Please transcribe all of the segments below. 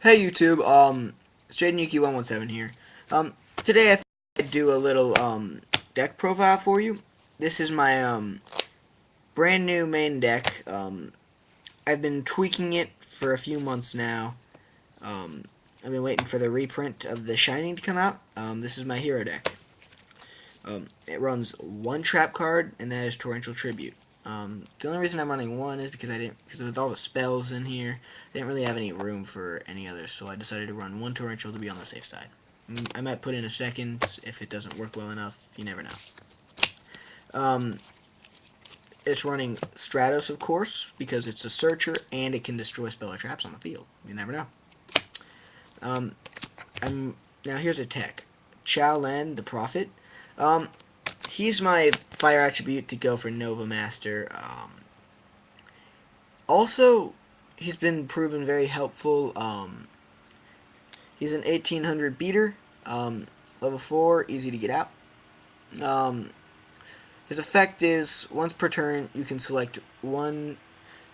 Hey YouTube, it's JadenYuki117 here. Today I thought I'd do a little, deck profile for you. This is my, brand new main deck. I've been tweaking it for a few months now. I've been waiting for the reprint of The Shining to come out. This is my hero deck. It runs one trap card, and that is Torrential Tribute. The only reason I'm running one is because with all the spells in here, I didn't really have any room for any others, so I decided to run one Torrential to be on the safe side. I might put in a second if it doesn't work well enough. You never know. It's running Stratos, of course, because it's a searcher and it can destroy spell or traps on the field. You never know. Now here's a tech. Chao Len, the Prophet. He's my fire attribute to go for Nova Master. Also, he's been proven very helpful. He's an 1800 beater, level 4, easy to get out. His effect is, once per turn, you can select one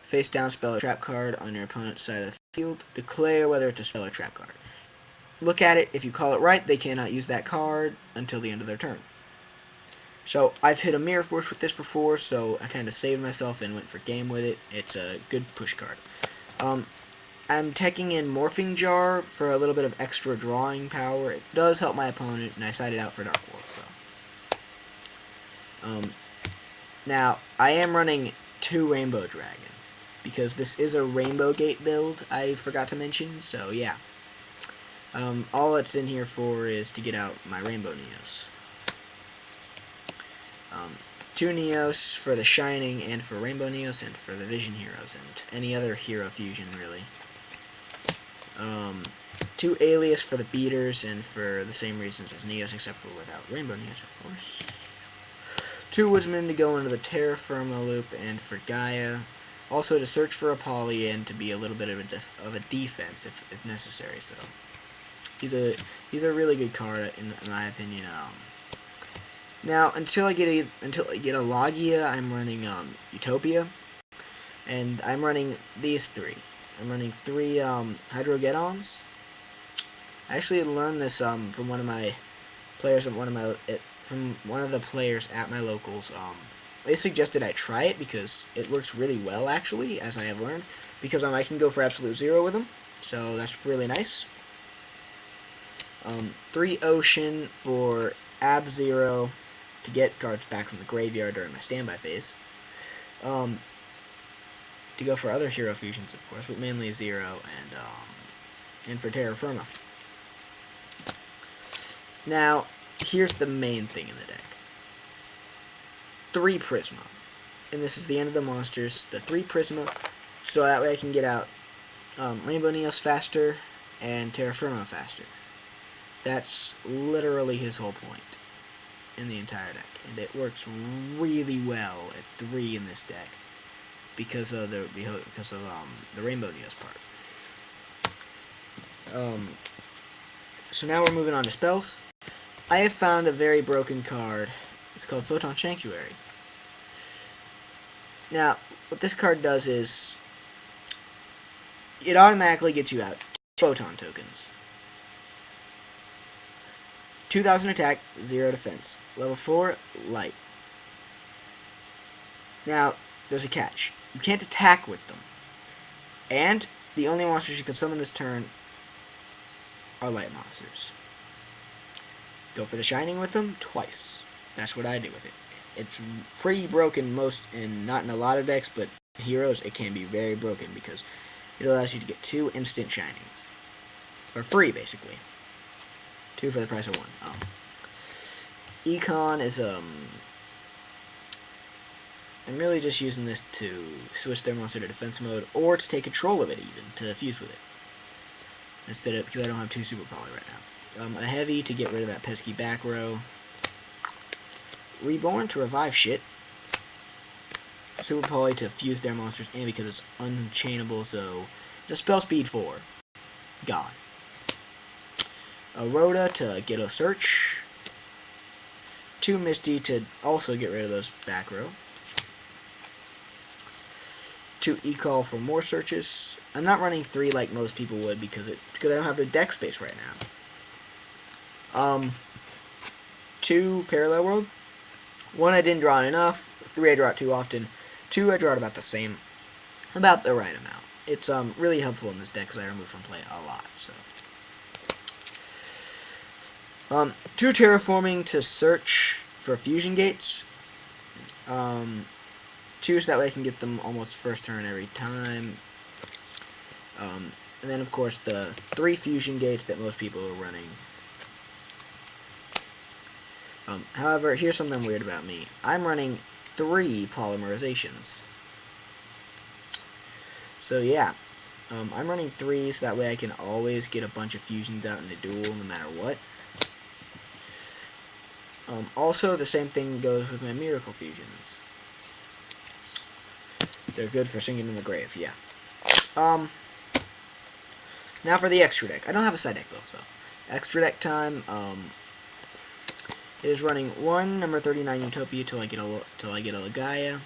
face-down spell or trap card on your opponent's side of the field. Declare whether it's a spell or trap card. Look at it. If you call it right, they cannot use that card until the end of their turn. So, I've hit a Mirror Force with this before, so I kind of saved myself and went for game with it. It's a good push card. I'm teching in Morphing Jar for a little bit of extra drawing power. It does help my opponent, and I sided out for Dark World, so. Now, I am running 2 Rainbow Dragon, because this is a Rainbow Gate build, I forgot to mention, so yeah. All it's in here for is to get out my Rainbow Neos. 2 Neos for the Shining and for Rainbow Neos and for the Vision Heroes and any other hero fusion, really. 2 Alias for the Beaters and for the same reasons as Neos, except for without Rainbow Neos, of course. 2 Woodsmen to go into the Terra Firma loop and for Gaia. Also to search for a Poly and to be a little bit of a defense if necessary. So he's a really good card in my opinion. Now until I get a Logia, I'm running Utopia, and I'm running these 3. I'm running 3 Hydrogeddons. I actually learned this from one of the players at my locals. They suggested I try it because it works really well, actually, as I have learned, because I can go for absolute 0 with them, so that's really nice. 3 Ocean for Ab-Zero to get cards back from the graveyard during my standby phase. To go for other hero fusions, of course, but mainly 0 and for Terra Firma. Now, here's the main thing in the deck. 3 Prisma. And this is the end of the monsters. The 3 Prisma, so that way I can get out Rainbow Neos faster and Terra Firma faster. That's literally his whole point in the entire deck. And it works really well at 3 in this deck because of the Rainbow Neos part. So now we're moving on to spells. I have found a very broken card. It's called Photon Sanctuary. Now, what this card does is it automatically gets you out 2 Photon tokens. 2000 attack, 0 defense. Level 4, light. Now, there's a catch. You can't attack with them. And the only monsters you can summon this turn are light monsters. Go for the Shining with them twice. That's what I do with it. It's pretty broken not in a lot of decks, but heroes it can be very broken because it allows you to get 2 instant Shinings. For free, basically. 2 for the price of 1. Econ is, I'm really just using this to switch their monster to defense mode, or to take control of it even, to fuse with it. Because I don't have 2 Super Poly right now. A Heavy to get rid of that pesky back row. Reborn to revive shit. Super Poly to fuse their monsters, and because it's unchainable, so it's a spell speed 4. God. A Rhoda to get a search. 2 Misty to also get rid of those back row. 2 e-call for more searches. I'm not running 3 like most people would because I don't have the deck space right now. 2 parallel world. 1 I didn't draw enough. 3 I draw it too often. 2 I draw it about the same, about the right amount. It's really helpful in this deck because I remove from play a lot. So 2 terraforming to search for fusion gates. 2 so that way I can get them almost first turn every time. And then of course the 3 fusion gates that most people are running. However, here's something weird about me. I'm running 3 polymerizations. So yeah, I'm running 3 so that way I can always get a bunch of fusions out in the duel no matter what. Also, the same thing goes with my miracle fusions. They're good for singing in the grave, yeah. Now for the extra deck. I don't have a side deck build, so extra deck time. It is running 1 number 39 Utopia till I get a Legaia.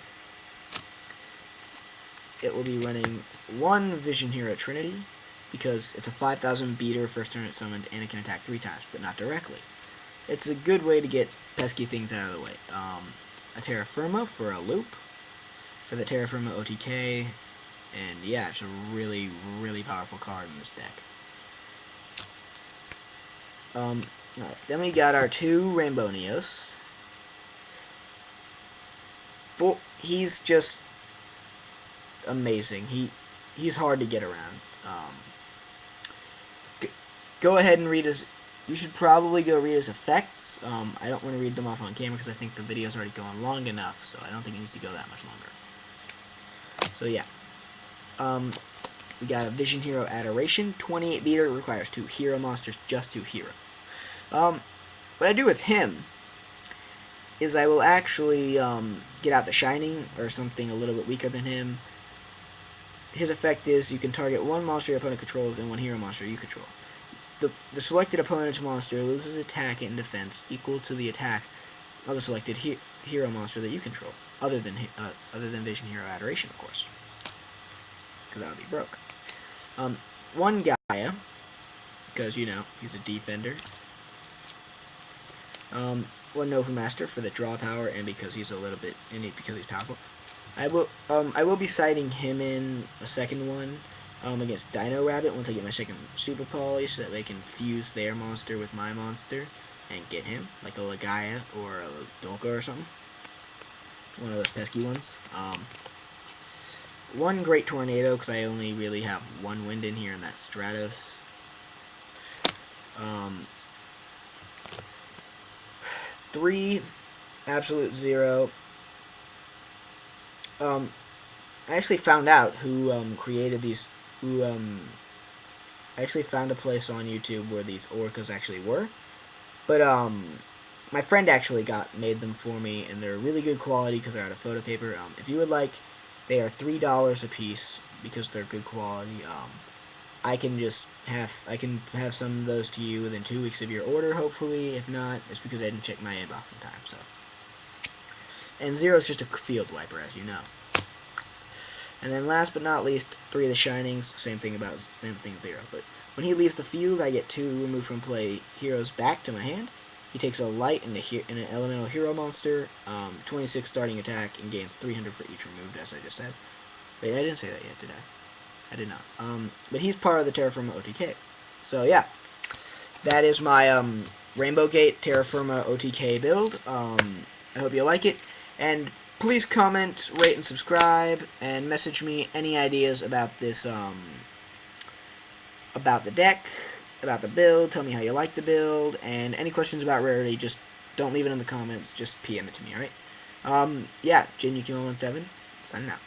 It will be running 1 Vision Hero Trinity because it's a 5,000 beater first turn it's summoned and it can attack 3 times, but not directly. It's a good way to get pesky things out of the way. A Terra Firma for a loop for the Terra Firma OTK, and yeah, it's a really, really powerful card in this deck. Right. Then we got our 2 Rainbow Neos. He's just amazing. He's hard to get around. Go ahead and read his. You should probably go read his effects. I don't want to read them off on camera because I think the video's already going long enough, so I don't think it needs to go that much longer. So yeah. We got a Vision Hero Adoration. 28 beater, requires 2 hero monsters, just 2 heroes. What I do with him is I will actually get out the Shining or something a little bit weaker than him. His effect is you can target 1 monster your opponent controls and 1 hero monster you control. The selected opponent's monster loses attack and defense equal to the attack of the selected hero monster that you control, other than Vision Hero Adoration, of course, because that would be broke. 1 Gaia, because you know he's a defender. 1 Nova Master for the draw power, and because he's a little bit because he's powerful. I will be citing him in a second one. Against Dino Rabbit once I get my second Super Poly, so that they can fuse their monster with my monster and get him, like a Legaia or a Dolka or something. One of those pesky ones. 1 Great Tornado, because I only really have 1 wind in here, and that's Stratos. 3 Absolute Zero. I actually found out who created these. I actually found a place on YouTube where these orcas actually were, but my friend actually made them for me, and they're really good quality because they're out of photo paper. If you would like, they are $3 a piece because they're good quality. I can have some of those to you within 2 weeks of your order, hopefully. If not, it's because I didn't check my inbox in time. So, and 0 is just a field wiper, as you know. And then last but not least, 3 of the Shinings, same thing 0. But when he leaves the field, I get 2 removed from play heroes back to my hand. He takes a light and an elemental hero monster, 26 starting attack, and gains 300 for each removed, as I just said. Wait, I didn't say that yet, did I? I did not. But he's part of the Terra Firma OTK. So yeah, that is my Rainbow Gate Terra Firma OTK build. I hope you like it, and please comment, rate, and subscribe, and message me any ideas about this, about the deck, about the build. Tell me how you like the build, and any questions about rarity, just don't leave it in the comments. Just PM it to me, alright? Yeah, JNuki117, signing out.